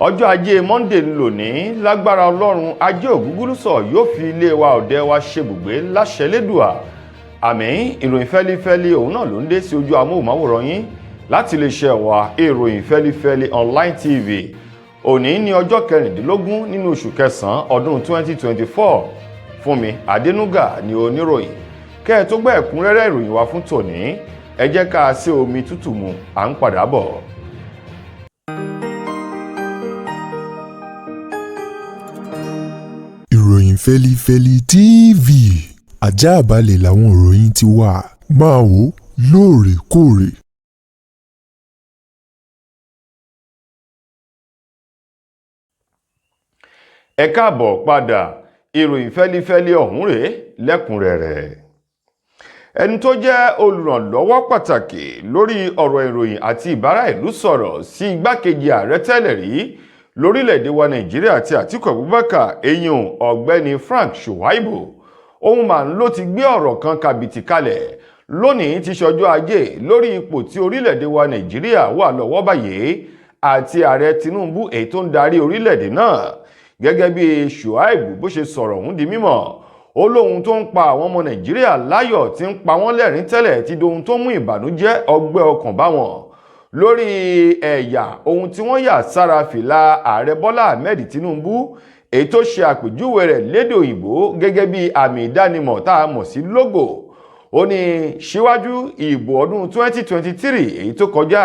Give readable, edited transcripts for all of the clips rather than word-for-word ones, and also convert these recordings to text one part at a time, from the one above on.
ọjọ́ ajé Monday lónìí lágbára Ọlọ́run ajé ògúngúlùsọ̀ yóò fi ilé wa òde wa ṣebùgbé láṣẹ Elédùà. Àmín. Ìròyìn fẹ́lífẹ́lí òun náà ló ń dé sí ojú amóhùnmáwòrán yín láti iléeṣẹ́ wa Ìròyìn Fẹ́lífẹ́lí online TV. Òní ní ọjọ́ 16 nínú oṣù kẹsàn-án ọdún 2024. Fúnmi Adénúgà ni oníròyìn. Kẹ́ ẹ tó gbọ́ ẹ̀kúnrẹ́rẹ́ ìròyìn wa fún tòní, ẹ jẹ́ ká ṣe omi tútù mu, à ń padà bọ̀. Ìròyìn Fẹ́lífẹ́lí TV, àjààbálẹ̀ làwọn ìròyìn ti wà, máa wò lóòrèkóòrè. Ẹ káàbọ̀ padà, ìròyìn fẹ́lífẹ́lí ọ̀hún rèé lẹ́kùnrẹ́rẹ́. Ẹni tó jẹ́ olùrànlọ́wọ́ pàtàkì lórí ọ̀rọ̀ ìròyìn àti ìbára ìlú sọ̀rọ̀ sí igbákejì ààrẹ tẹ́lẹ̀ rí lórílẹ̀‐èdè wa Nàìjíríà àti Àtíkù Abubakar eyín ọ̀gbẹ́ni Frank Shuaibu, òun mà ló ti gbé ọ̀rọ̀ kan kàbìtì kalẹ̀ lónìí ti ṣọjọ́ ajé lórí ipò tí orílẹ̀‐èdè wa Nàìjíríà wà lọ́wọ́ báyìí àti ààrẹ Tinubu èyí tó ń darí orílẹ̀‐èdè náà. Gẹ́gẹ́ bí Shuaibu bó ṣe sọ̀rọ̀ ọ̀hún di mímọ̀, ó lóhun tó ń pa àwọn ọmọ Nàìjíríà láyọ̀ tí ń pa wọ́n lẹ́rìn tẹ́lẹ̀ ti dohun tó mú ìbànújẹ́ ọgbẹ́ ọkàn bá wọn lórí ẹ̀yà ohun tí wọ́n yà sára fìlà ààrẹ Bọ́lá Ahmed Tinubu èyí tó ṣe àpèjúwe rẹ̀ lédè òyìnbó gẹ́gẹ́ bí àmì ìdánimọ̀ tá a mọ̀ sí logo. Ó ní síwájú ìbò ọdún 2023 èyí tó kọjá,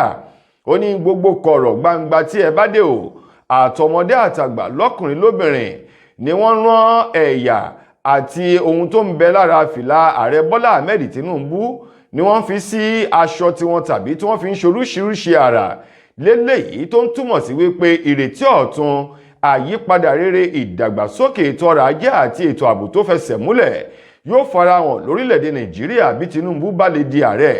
ó ní gbogbo kọ̀rọ̀ gbangba tí ẹ bá dé o, àtọmọdé àtàgbà lọ́kùnrin lóbìnrin ni wọ́n rán ẹ̀yà àti ohun tó ń bẹ lára fìlà ààrẹ Bọ́lá Ahmed Tinubu ni wọ́n fi sí aṣọ tiwọn tàbí tí wọ́n fi ń ṣoríṣiríṣi àrà léléyìí tó ń túmọ̀ sí wípé ìrètí ọ̀tun, àyípadà rere, ìdàgbàsókè ètò ọrọ̀ ajé àti ètò ààbò tó fẹsẹ̀ múlẹ̀ yóò farahàn lórílẹ̀‐èdè Nàìjíríà bí Tinubu bá lè di ààrẹ,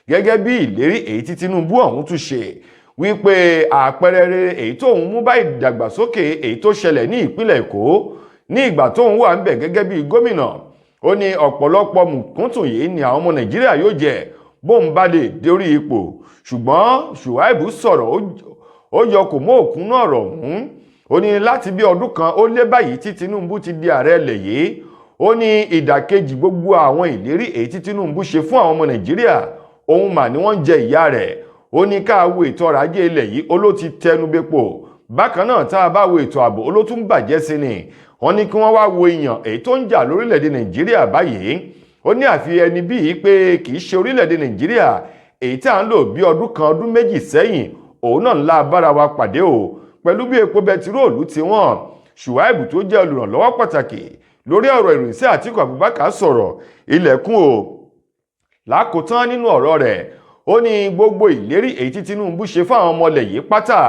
gẹ́gẹ́ bí ìlérí èyí tí Tinubu ọ̀hún tún ṣe wípé àpẹẹrẹ rere èyí tó ń mú bá ìdàgbàsókè èyí tó ṣẹlẹ̀ ní ìpínlẹ̀ Èkó ní ìgbà tó ń wà ń bẹ̀ gẹ́gẹ́ bí gómìnà. Ó ní ọ̀pọ̀lọpọ̀ mùkúntùn yìí ni àwọn ọmọ Nàìjíríà yóò jẹ bóun bá lè dórí ipò. Ṣùgbọ́n Shuaibu sọ̀rọ̀ ó yọ kò mọ́ òkun náà rọ̀ ọ̀hún. Ó ní láti bí ọdún kan ó lé báyìí tí Tinubu ti di ààrẹ ilẹ̀ yìí, ó ní ìdàkejì gbogbo àwọn ìlérí èyí tí Tinubu ṣe fún àwọn ọmọ Nàìjíríà òun mà ni wọ́n ń jẹ ìyà rẹ̀. Ó ní ká wo ètò ọrọ̀ ajé ilẹ̀ yìí ó ló ti tẹnubẹ́pọ̀. Bákan náà tá a bá wo ètò ààbò ó ló tún bàjẹ́ sí ni. Wọ́n ní kí wọ́n wá wo ìyàn èyí tó ń jà lórílẹ̀‐èdè Nàìjíríà báyìí. Ó ní àfi ẹni bíi pé kì í ṣe orílẹ̀‐èdè Nàìjíríà èyí tí à ń lò bí ọdún kan ọdún méjì sẹ́yìn òun náà ńlá bára wa pàdé o, pẹ̀lú bí epo bẹtiróòlù ti wọ́n. Shuaibu tó jẹ́ olùrànlọ́wọ́ pàtàkì lórí ọ̀rọ̀ ìròyìn sí Àtíkù Abubakar sọ̀rọ̀ ilẹ̀kùn o. Lákòótán nínú ọ̀rọ̀ rẹ̀, ó ní gbogbo ìlérí èyí tí Tinubu ṣe fún àwọn ọmọ ilẹ̀ yìí pátá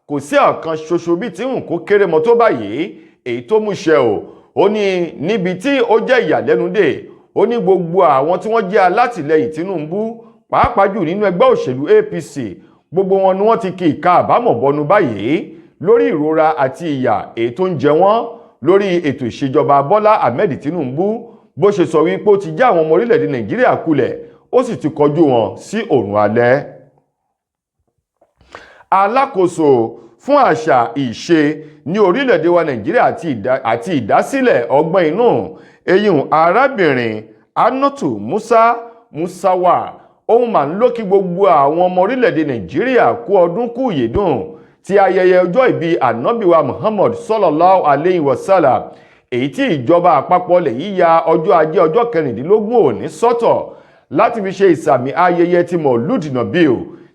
kò sí ọ̀kan ṣoṣo bí tí ń kó kéré mọ́ tó báyìí èyí tó mú ṣẹ o. Ó ní níbi tí ó jẹ́ ìyàlẹ́nu dé, ó ní gbogbo àwọn tí wọ́n jẹ́ alátìlẹyìn Tinubu pàápàá jù nínú ẹgbẹ́ òṣèlú APC, gbogbo wọn ni wọ́n ti kí ìka àbámọ̀ bọnu báyìí lórí ìrora àti ìyà èyí tó ń jẹ wọ́n lórí ètò ìṣèjọba Bọ́lá Ahmed Tinubu. Bó ṣe sọ wípé ó ti já àwọn ọmọ orílẹ̀-èdè Nàìjíríà kulẹ̀, ó sì ti kọjú wọn sí òrùn alẹ́. Alákòóso fún àṣà ìṣe ní orílẹ̀-èdè wa Nàìjíríà àti ìdásílẹ̀ ọgbọ́n inú eyín arábìnrin Anatu Musawa, òun mà ń ló kí gbogbo àwọn ọmọ orílẹ̀-èdè Nàìjíríà kú ọdún kú ìyèdùn ti ayẹyẹ ọjọ́ ìbí Ànábì wa Muhammad sallallahu alayhi wa sallam èyí tí ìjọba àpapọ̀ lẹ̀ yíya ọjọ́ ajé ọjọ́ 16 òní sọ́tọ̀ láti fi ṣe ìsàmì ayẹyẹ ti Maulud Nabi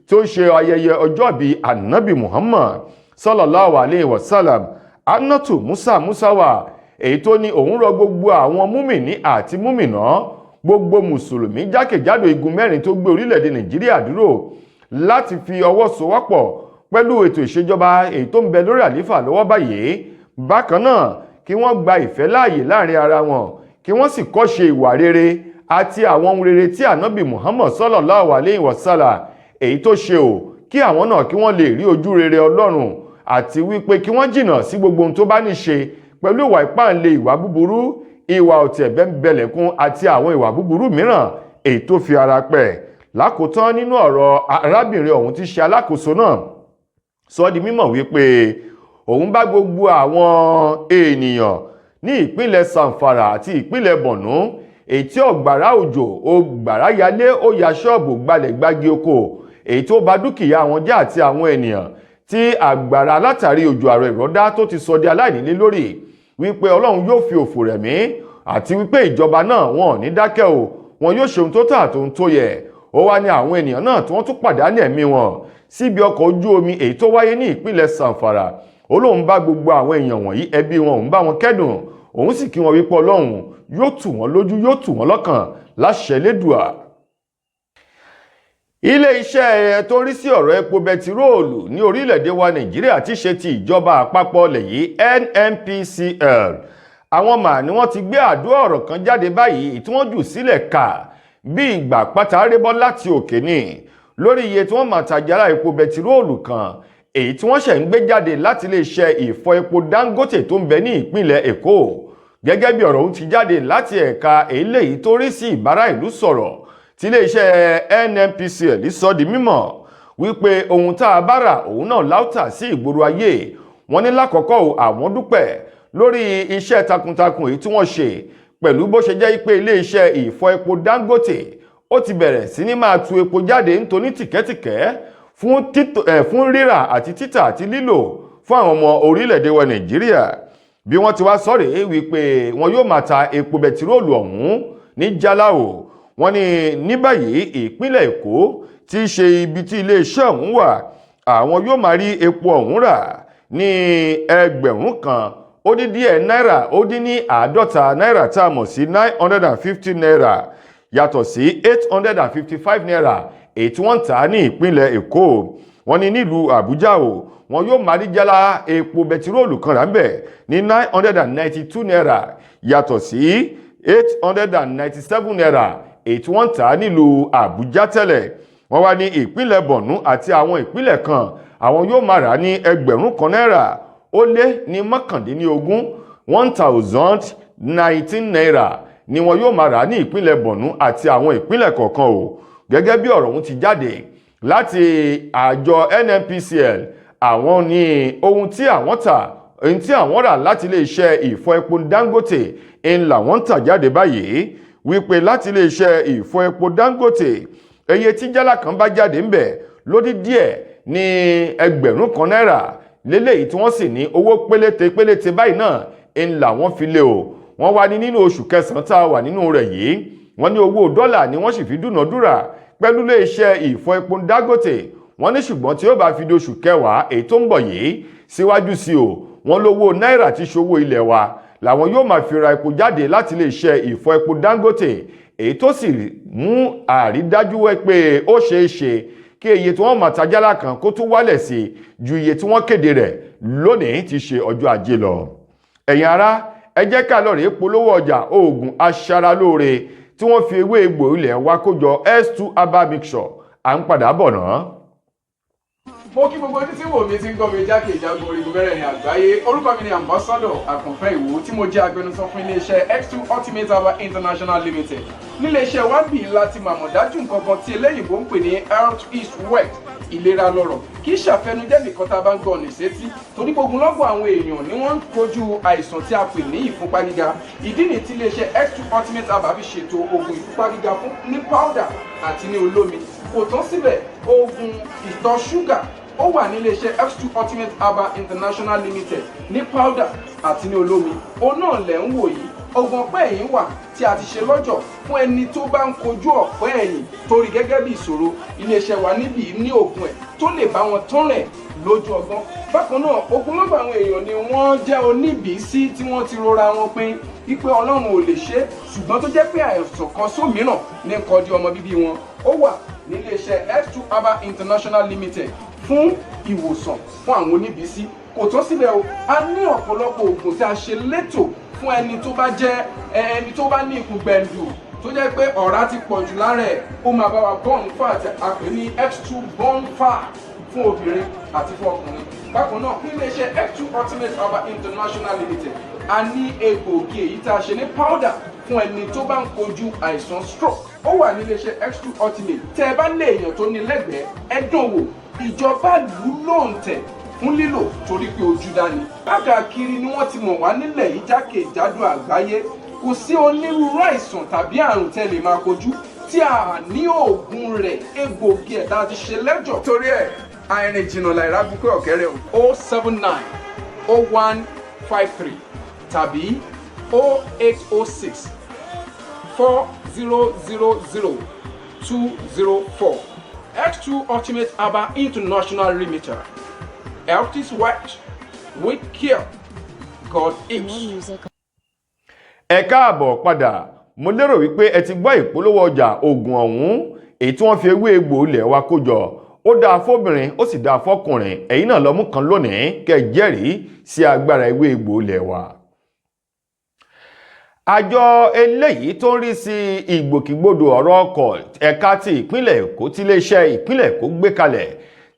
tí ó ṣe ayẹyẹ ọjọ́ ìbí Ànábì Muhammad sallallahu alayhi wa sallam. Anatu Musawa èyí tó ní òun rọ gbogbo àwọn múmìnì àti múmìnà, gbogbo mùsùlùmí jákèjádò igun mẹ́rin tó gbé orílẹ̀-èdè Nàìjíríà dúró láti fi ọwọ́ sowọ́pọ̀ pẹ̀lú ètò ìṣèjọba èyí tó ń bẹ lórí àlééfà lọ́wọ́ báyìí. Bákan náà kí wọ́n gba ìfẹ́ láàyè láàrin ara wọn, kí wọ́n sì kọ́ṣe ìwà rere àti àwọn ohun rere tí Ànábì Muhammad sallallahu alayhi wa sallam èyí tó ṣe o, kí àwọn náà kí wọ́n lè rí ojú rere Ọlọ́run, àti wípé kí wọ́n jìnnà sí gbogbo ohun tó bá ní ṣe pẹ̀lú ìwà ìpáǹle, ìwà búburú, ìwà ọ̀tẹ̀ bẹ́ńbẹ́lẹ̀kún àti àwọn ìwà búburú mìíràn èyí tó fi ara pẹ́. Lákòótán nínú ọ̀rọ̀ arábìnrin ọ̀hún tí ṣe alákòóso náà sọ di mímọ̀ wípé òun bá gbogbo àwọn ènìyàn ní ìpínlẹ̀ Zamfara àti ìpínlẹ̀ Borno èyí tí ọ̀gbàrá òjò ọ̀gbàrá yalé ó ya ṣọ́ọ̀bù gbalẹ̀ gbági oko èyí tó bà dúkìá wọn jẹ́ àti àwọn ènìyàn tí àgbàrá látàrí òjò àrọ̀ ìrọ̀dá tó ti sọ di aláìnílé lórí, wípé Ọlọ́run yóò fi òfò rẹ̀mí àti wípé ìjọba náà wọn ò ní dákẹ́ o, wọn yóò ṣe ohun tó tọ́ àti ohun tó yẹ. Ó wá ní àwọn ènìyàn náà tí wọ́n tún pàdánù ẹ̀mí wọn síbi ọkọ̀ ojú omi èyí tó wáyé ní ìpínlẹ̀ Zamfara. Ó lóun bá gbogbo àwọn èèyàn wọ̀nyí ẹbí wọn òun bá wọn kẹ́dùn, òun sì kí wọn wípé Ọlọ́run yóò tù wọ́n lójú yóò tù wọ́n lọ́kàn láṣẹ Elédùà. Ilé-iṣẹ́ tó ń rí sí ọ̀rọ̀ epo bẹtiróòlù ní orílẹ̀-èdè wa Nàìjíríà tí ṣe ti ìjọba àpapọ̀ ilẹ̀ yìí NNPCL, àwọn mà ni wọ́n ti gbé àdó ọ̀rọ̀ kan jáde báyìí tí wọ́n jù sílẹ̀ kà bí ìgbà pátá rébọ́ láti òkè ní lórí iye tí wọ́n máa ta jálá epo bẹtiróòlù kan èyí tí wọ́n ṣẹ̀ ń gbé jáde láti iléeṣẹ́ ìfọ epo Dangote tó ń bẹ ní ìpínlẹ̀ Èkó. Gẹ́gẹ́ bí ọ̀rọ̀ ọ̀hún ti jáde láti ẹ̀ka eléyìí tó rí sí ìbárà ìlú sọ̀rọ̀ tí iléeṣẹ́ NNPCL sọ di mímọ̀ wípé ohun tá a bá rà òun náà láòtà sí ìgboro ayé. Wọ́n ní lákọ̀ọ́kọ́ àwọn dúpẹ́ lórí iṣẹ́ takuntakun èyí tí wọ́n ṣe pẹ̀lú bó ṣe jẹ́ pé iléeṣẹ́ ìfọ epo Dangote ó ti bẹ̀rẹ̀ sí ní máa tu epo jáde nítorí tìkẹ́tìkẹ́ fún rírà àti títà àti lílò fún àwọn ọmọ orílẹ̀-èdè wa Nàìjíríà. Bí wọ́n ti wá sọ̀rọ̀ wípé wọn yóò máa ta epo bẹtiróòlù ọ̀hún ní jálá. Wọ́n ní báyìí ìpínlẹ̀ Èkó tí í ṣe ibi tí iléeṣẹ́ ọ̀hún wà, àwọn yóò máa rí epo ọ̀hún rà ní ẹgbẹ̀rún kan ó dín díẹ̀ náírà ó dín ní àádọ́ta náírà tá a mọ̀ sí 950 naira yàtọ̀ sí 855 naira èyí tí wọ́n ń tà ní ìpínlẹ̀ Èkó. Wọ́n ní nílùú Àbújá wọn yóò máa rí jálá epo bẹtiróòlù kan rà ńbẹ̀ ní 992 naira yàtọ̀ sí 897 naira èyí tí wọ́n ń tà nílùú Àbújá tẹ́lẹ̀. Wọ́n wá ní ìpínlẹ̀ Borno àti àwọn ìpínlẹ̀ kan àwọn yóò máa rà ní ẹgbẹ̀rún kan náírà ó lé ní mọ́kàndínlógún 1019 naira ni wọn yóò máa rà ní ìpínlẹ̀ Borno àti àwọn ìpínlẹ̀ kọ̀ọ̀kan o. Gẹ́gẹ́ bí ọ̀rọ̀ ọ̀hún ti jáde láti àjọ NNPCL, àwọn ní ohun tí àwọn tà ohun tí àwọn rà láti iléeṣẹ́ ìfọ epo Dangote ń làwọn ń tà jáde báyìí, wípé láti iléeṣẹ́ ìfọ epo Dangote iye tí jálá kan bá jáde ńbẹ̀ lódì díẹ̀ ní ẹgbẹ̀rún kan náírà lélẹ́yìí tí wọ́n sì ní owó péléte báyìí náà ń làwọn fi lé o. Wọ́n wá ní nínú oṣù kẹsàn-án tá a wà nínú rẹ̀ yìí, wọ́n ní owó dọ́là ni wọ́n sì fi dúnàdúrà pẹ̀lú iléeṣẹ́ ìfọ epo Dangote. Wọ́n ní ṣùgbọ́n tí ó bá fi di oṣù kẹwàá èyí tó ń bọ̀ yìí síwájú sí o, wọ́n lówó náírà tí ṣòwò ilẹ̀ wa làwọn yóò máa fi ra epo jáde láti iléeṣẹ́ ìfọ epo Dangote, èyí tó sì mú àrídájú pé ó ṣeé ṣe kí iye tí wọ́n máa ta jálá kan kó tún wálẹ̀ sí ju iye tí wọ́n kéde rẹ̀ lónìí ti ṣe ọjọ́ ajé lọ. Ẹ̀yin ará, ẹ jẹ́ ká lọ rèé polówó ọjà oògùn aṣaralóore tí wọ́n fi ewé egbò ilẹ̀ wa kójọ S2 herbal mixture. À ń padà bọ̀ náà. Mo kí gbogbo ojú tí wò mí ti ń gbọ́ mi jákèjádò orígun mẹ́rẹ̀ẹ̀rin àgbáyé. Orúkọ mi ni Ambassador Àkànfẹ́ Ìwò tí mo jẹ́ agbẹnusọ fún iléeṣẹ́ X2 Ultimate Herbal International Limited. Níléeṣẹ́ wa bí láti màmọ̀ dájú nǹkan kan tí eléyìnbó ń pè ní health is wealth, ìlera lọ́rọ̀. Kì í ṣàfẹnujẹ́ nìkan tá a bá ń gbọ́ ní sétí, torí gbogbo lọ́gbọ̀n àwọn èèyàn ni wọ́n ń kojú àìsàn tí a pè ní ìfúnpá gíga. Ìdí nìyí tí iléeṣẹ́ X2 Ultimate Herbal fi ṣètò oògùn ìfúnpá gíga fún ní powder àti ní olómi. Kò tán síbẹ̀, oògùn ìtọ̀ ṣúgà ó wà ní iléeṣẹ́ X2 Ultimate Herbal International Limited ní powder àti ní olómi. Òun náà lẹ̀ ń wò yìí. Oògùn ọ̀pẹ́ ẹ̀yìn wà tí a ti ṣe lọ́jọ̀ fún ẹni tó bá ń kojú ọ̀pẹ́ ẹ̀yìn torí gẹ́gẹ́ bí ìṣòro. Iléeṣẹ́ wa níbí ní oògùn ẹ̀ tó lè bá wọn tán rẹ̀ lójú ọgbọ́n. Bákan náà, ogunlọ́gọ̀ àwọn èèyàn ni wọ́n jẹ́ oníbìísí tí wọ́n ti rora wọn pín wípé Ọlọ́run ò lè ṣe, ṣùgbọ́n tó jẹ́ pé àìsàn kan sómìíràn ní kọjú ọmọ bíbí wọn. Ó wà ní iléeṣẹ́ X2 Herbal International Limited fún ìwòsàn fún àwọn oníbìísí. Kò tán síbẹ̀ o, a ní ọ̀pọ̀lọpọ̀ oògùn tí a ṣe létò fún ẹni tó bá jẹ́ ẹni tó bá ní ikùn gbẹ̀ndù tó jẹ́ pé ọ̀rá ti pọ̀ jù lára ẹ̀, ó máa bá wa burn fat, a pè ní X2 burn fat fún obìnrin àti fún ọkùnrin. Bákan náà, ní iléeṣẹ́ X2 Ultimate Herbal International Limited, a ní egbòogi èyí tá a ṣe ní powder fún ẹni tó bá ń kojú àìsàn stroke. Ó wà ní iléeṣẹ́ X2 Ultimate. Tẹ́ ẹ bá lé èèyàn tó ní lẹ́gbẹ̀ẹ́, ẹ dán wò. Ìjọba ìlú ló ń tẹ̀ fún lílò torí pé ojú dání. Káàkiri ni wọ́n ti mọ̀ wá nílẹ̀ yìí jákèjádò àgbáyé. Kò sí onírúurú àìsàn tàbí àrùn tẹ́ lè máa kojú tí a ní oògùn rẹ̀ egbògi ẹ̀dá ti ṣe lẹ́jọ̀. Torí ẹ̀ àìrìn jìnnà láìra búkẹ́ ọ̀kẹ́rẹ́ o 079 0153 tàbí 0806 4000 204. X2 Ultimate Herbal International Limited. Health is wealth with care. God is. Ẹ káàbọ̀ padà. Mo lérò wípé ẹ ti gbọ́ ìpolówó ọjà oògùn ọ̀hún èyí tí wọ́n fi ewé egbò ilẹ̀ wa kó jọ. Ó dáa fóbìnrin ó sì dáa fọ́kùnrin. Ẹ̀yin náà lọ mú kan lónìí kẹ́ jẹ́rìí sí agbára ewé egbò ilẹ̀ wa. Àjọ eléyìí tó ń rí sí ìgbòkègbodò ọ̀rọ̀ ọkọ̀ ẹ̀ka ti ìpínlẹ̀ Èkó tí iléeṣẹ́ ìpínlẹ̀ Èkó gbé kalẹ̀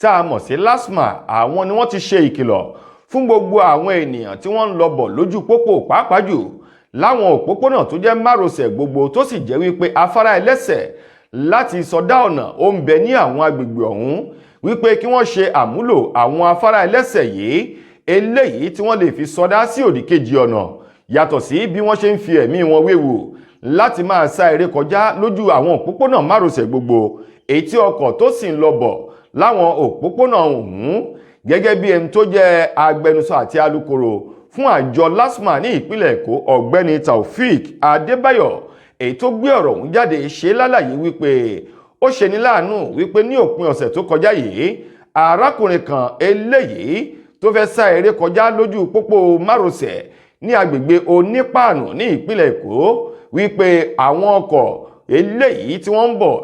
tá a mọ̀ sí LASTMA, àwọn ni wọ́n ti ṣe ìkìlọ̀ fún gbogbo àwọn ènìyàn tí wọ́n ń lọ bọ̀ lójú pópó pàápàá jù láwọn òpópónà tó jẹ́ márosẹ̀ gbogbo tó sì jẹ́ wípé afárá ẹlẹ́sẹ̀ láti sọdá ọ̀nà ó ń bẹ ní àwọn agbègbè ọ̀hún wípé kí wọ́n ṣe àmúlò àwọn afárá ẹlẹ́sẹ̀ yìí eléyìí tí wọ́n lè fi sọdá sí òdìkejì ọ̀nà yàtọ̀ sí bí wọ́n ṣe ń fi ẹ̀mí wọn wéwu láti máa sá eré kọjá lójú àwọn òpópónà márosẹ̀ gbogbo èyí tí ọkọ̀ tó sì ń lọ bọ̀ láwọn òpópónà ọ̀hún gẹ́gẹ́ bí ẹni tó jẹ́ agbẹnusọ àti alukoro fún àjọ LASTMA ní ìpínlẹ̀ Èkó ọ̀gbẹ́ni Taofik Adébáyọ̀ èyí tó gbé ọ̀rọ̀ ọ̀hún jáde ṣe lálàyé wípé ó ṣe ní láàánú wípé ní òpin ọ̀sẹ̀ tó kọjá yìí arákùnrin kan eléyìí tó fẹ́ sá eré kọjá lójú pópó márosẹ̀ ní agbègbè Onípàànù ní ìpínlẹ̀ Èkó wípé àwọn ọkọ̀ eléyìí tí wọ́n ń bọ̀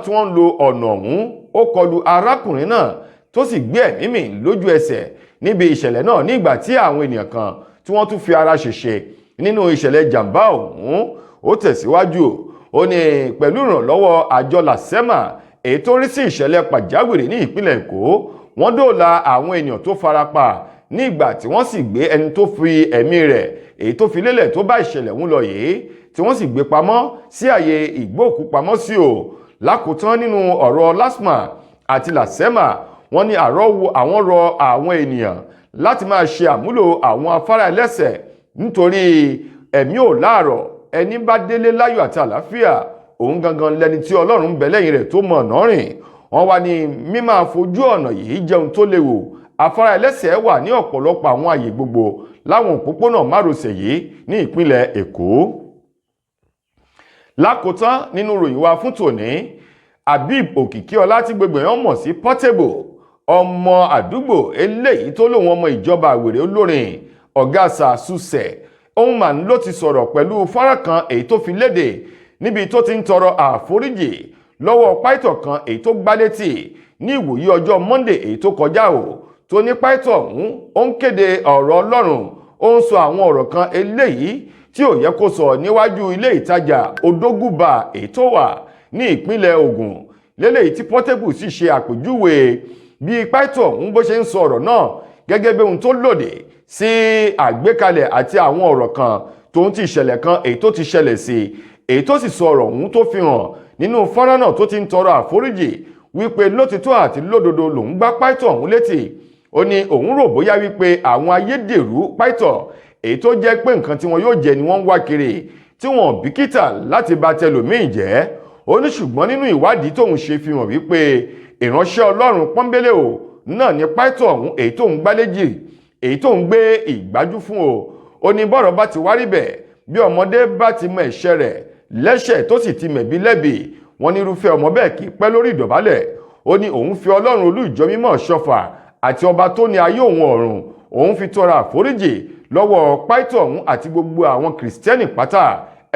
tí wọ́n ń lo ọ̀nà ọ̀hún ó kọlu arákùnrin náà tó sì gbé ẹ̀mí mì lójú ẹsẹ̀ níbi ìṣẹ̀lẹ̀ náà nígbà tí àwọn ènìyàn kan tí wọ́n tún fi ara ṣèṣe nínú ìṣẹ̀lẹ̀ jàǹbá ọ̀hún. Ó tẹ̀síwájú ó ní pẹ̀lú ìrànlọ́wọ́ àjọ LASTMA èyí tó rí sí ìṣẹ̀lẹ̀ pàjáwìrì ní ìpínlẹ̀ Èkó wọ́n dóòlà àwọn ènìyàn tó farapa nígbà tí wọ́n sì gbé ẹni tó fi ẹ̀mí rẹ̀ èyí tó fi lélẹ̀ tó bá ìṣẹ̀lẹ̀ ń lọ yìí tí wọ́n sì gbé pamọ́ sí àyè ìgbóòkúpamọ́sí o. Lákòótán nínú ọ̀rọ̀ LASTMA àti LASTMA wọ́n ní àwọn rọ àwọn ènìyàn láti máa ṣe àmúlò àwọn afárá ẹlẹ́sẹ̀ nítorí ẹ̀mí ò láàrọ̀ ẹni bá délé láyọ̀ àti àlàáfíà òun gangan lẹni tí Ọlọ́run ń bẹ lẹ́yìn rẹ̀ tó mọ̀ ọ̀nà rìn. Wọ́n wá ní mímáa fojú ọ̀nà yìí jẹun tó léwu. Afárá ẹlẹ́sẹ̀ wà ní ọ̀pọ̀lọpọ̀ àwọn àyè gbogbo láwọn òpópónà márosẹ̀ yìí ní ìpínlẹ̀ Èkó. Lákòótán nínú ròyìn wa fún tòní, Habib Òkìkíọlá tí gbogbo èèyàn mọ̀ sí Portable, ọmọ àdúgbò eléyìí tó lóun ọmọ ìjọba àwèrè olórin ọ̀gá sàṣùṣẹ̀ òun mà ló ti sọ̀rọ̀ pẹ̀lú fọ́nrán kan èyí tó fi léde níbi tó ti ń tọrọ àforíjì lọ́wọ́ pàìtọ̀ kan èyí tó gbá létí ní ìwòyí ọjọ́ Monday èyí tó kọjá o tó ní pàìtọ̀ ọ̀hún ó ń kéde ọ̀rọ̀ Ọlọ́run ó ń sọ àwọn ọ̀rọ̀ kan eléyìí tí ò yẹ kó sọ níwájú ilé ìtajà Odógùbà èyí tó wà ní ìpínlẹ̀ Ògùn lélẹ́yìí tí Portable sì ṣe àpèjúwe bí pàìtọ̀ ọ̀hún bó ṣe ń sọ ọ̀rọ̀ náà gẹ́gẹ́ bí ohun tó lòdì sí àgbékalẹ̀ àti àwọn ọ̀rọ̀ kan tó ń ti ìṣẹ̀lẹ̀ kan èyí tó ti ṣẹlẹ̀ sí èyí tó sì sọ ọ̀rọ̀ ọ̀hún tó fi hàn nínú fọ́nrán náà tó ti ń tọrọ àforíjì wípé lótìtọ́ àti lódodo lòún gbá pàìtọ̀ ọ̀hún létí. Ó ní òun rò bóyá wípé àwọn ayédèrú pàìtọ̀ èyí tó jẹ́ pé nǹkan tí wọn yóò jẹ ni wọ́n ń wá kiri tí wọn bìkítà láti bà tẹlòmíì jẹ́. Ó ní ṣùgbọ́n nínú ìwádìí tóun ṣe fi hàn wípé ìránṣẹ́ Ọlọ́run pọ́nbélé o náà ní pàìtọ̀ ọ̀hún èyí tóun gbáléjì èyí tóun gbé ìgbájú fún o. Ó ní bọ́rọ̀ bá ti wá rí bẹ́ẹ̀ bí ọmọdé bá ti mọ ẹ̀ṣẹ̀ rẹ̀ lẹ́ṣẹ̀ tó sì ti mẹ̀bí lẹ́bi wọ́n ní irúfẹ́ ọmọ bẹ́ẹ̀ kì í pẹ́ lórí ìdọ̀bálẹ̀. Ó ní òun fi Ọlọ́run olú ìjọ mímọ́ ṣọfà àti ọba tó ní ayé òun ọ̀run òun fi tọrọ àforíjì lọ́wọ́ pàìtọ̀ ọ̀hún àti gbogbo àwọn kìrìsìtẹ́nì pátá.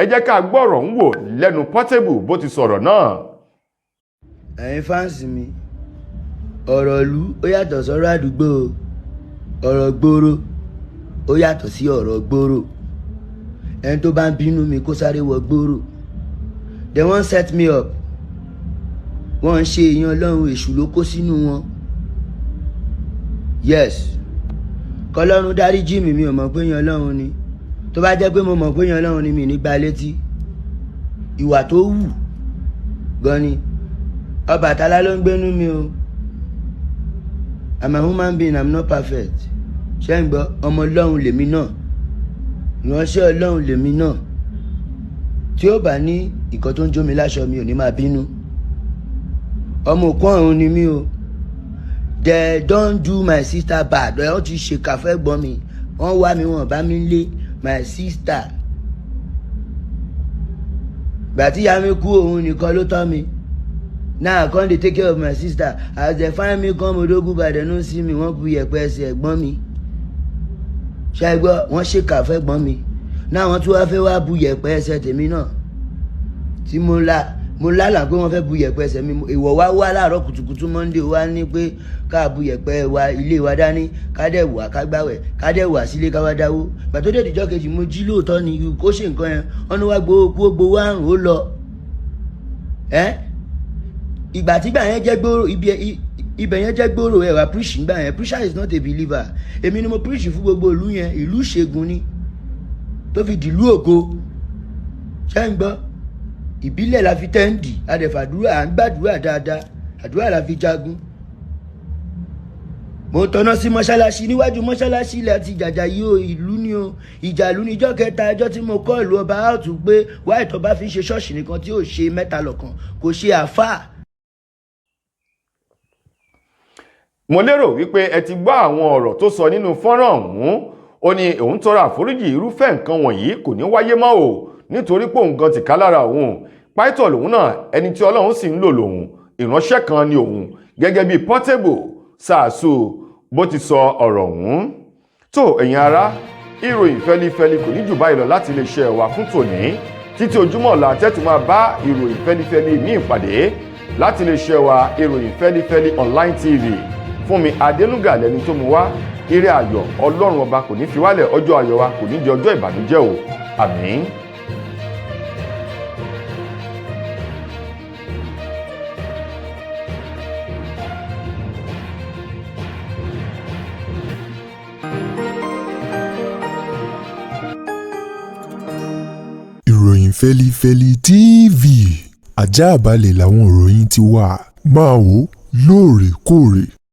Ẹ jẹ́ ká gbọ́ ọ̀rọ̀ ń wò lẹ́nu Portable bó ti sọ̀rọ̀ náà. Ẹ̀yin fáǹsì mi, ọ̀rọ̀ ìlú ó yàtọ̀ sọ́rọ̀ àdúgbò, ọ̀rọ̀ gbòòrò ó yàtọ̀ sí ọ̀rọ̀ gbòòrò. Ẹni tó bá ń bínú mi kó sáré wọ gbòòrò. They wọ́n set me up, wọ́n ń ṣe èèyàn Ọlọ́run, èṣù ló kó sínú wọn. Yes, kọ́lọ́run dáríjì mi, mi ò mọ̀ pé èèyàn Ọlọ́run ni. Tó bá jẹ́ pé mo mọ̀ pé èèyàn Ọlọ́run ni mi ní gba létí. Ìwà tó wù gan ni Ọbàtálá ló ń gbénú mi o. I'm a human being, I'm not perfect. Ṣé ń gbọ́ ọmọ ọlọ́run lèmi náà ìránṣẹ́ ọlọ́run lèmi náà tí ó bá ní nǹkan tó ń jó mi láṣọ mi ò ní máa bínú ọmọ òkú ọ̀run ni mí o. They don't do my sister bad wọ́n ti ṣèkà fẹ́ gbọ́n mi wọ́n wá mi wọ́n bá mi lé my sister gbàtí ìyá mi kú òun nìkan ló tọ́ mi. Now I come dey take care of my sister as they find me come Odogwu but they no see me wọ́n bu yẹ̀pẹ̀ ẹsẹ̀ ẹ̀gbọ́n mi ṣàìgbọ́ wọ́n ṣèkà fẹ́ gbọ́n mi náà wọ́n tún wá fẹ́ wá bu yẹ̀pẹ̀ ẹsẹ̀ tèmi náà tí mo lálà pé wọ́n fẹ́ bu yẹ̀pẹ̀ ẹsẹ̀ mi ìwọ wá láàárọ̀ kùtùkùtù Monday wá ní pé ká bu yẹ̀pẹ̀ wa ilé wa dání ká dẹ̀ wà ká gbàwẹ̀ ká dẹ̀ wà sílé ká wá dáwó gbà tó dé ìdíjọ́ kejì mo jí lóòótọ́ ni kó ṣe nǹkan yẹn wọ́n ní wá gbowó àrùn ó lọ ìgbà tí gbà yẹn jẹ́ gbòòrò ibẹ̀ yẹn jẹ́ gbòòrò ẹ̀ wá preach gbà yẹn preacher is not a believer èmi ni mo preach fún gbogbo ìlú yẹn ìlú ṣẹ́gun ni tó fi dìlú ògo ṣé ń gbọ́ ìbílẹ̀ la fi tẹ́ǹdì adẹ̀fàdúrà à ń gbàdúrà dáadáa àdúrà la fi jagun. mo tọ́nà sí mọ́ṣáláṣí níwájú mọ́ṣáláṣí ilẹ̀ àti ìjàjà yìí o ìlú ni o ìjàlú níjọ́ kẹta ẹjọ́ tí mo kọ́ ìlú ọba áùtù pé wá ìtọ́ bá fi ń ṣe ṣọ́ọ̀ṣì nìkan tí ò ṣe mẹ́ta lọ́kan kò ṣe àáfàá. mo lérò wípé ẹ ti gbọ́ àwọn ọ̀rọ̀ tó sọ nínú fọ́nrán ọ̀hún ó ní òun tọrọ àforíjì irúfẹ́ nǹkan wọ̀nyí kò ní wáyé mọ́ o nítorí pé òun gan ti ká lára òun pàìtọ̀ lòun náà ẹni tí Ọlọ́run sì ń lò lòun ìránṣẹ́ kan ni òun gẹ́gẹ́ bí Portable sàásù bó ti sọ ọ̀rọ̀ ọ̀hún. tó ẹ̀yin ará ìròyìn fẹ́lifẹ́li kò ní jù báyìí lọ láti iléeṣẹ́ wa fún tòní títí ojúmọ́ ọ̀la tẹ́tù máa bá ìròyìn fẹ́lifẹ́li ní ìpàdé láti iléeṣẹ́ wa ìròyìn fẹ́lifẹ́li online tv fún mi Adénúgà lẹni tó mú wá ire ayọ̀ Ọlọ́run ọba kò ní fi wálẹ̀ ọjọ́ ayọ̀ wa kò ní di ọjọ́ ìbànújẹ́ o àmín. Ìròyìn Feli-Feli TV àjààbálẹ̀ làwọn ìròyìn ti wà máa wò lóòrèkóòrè.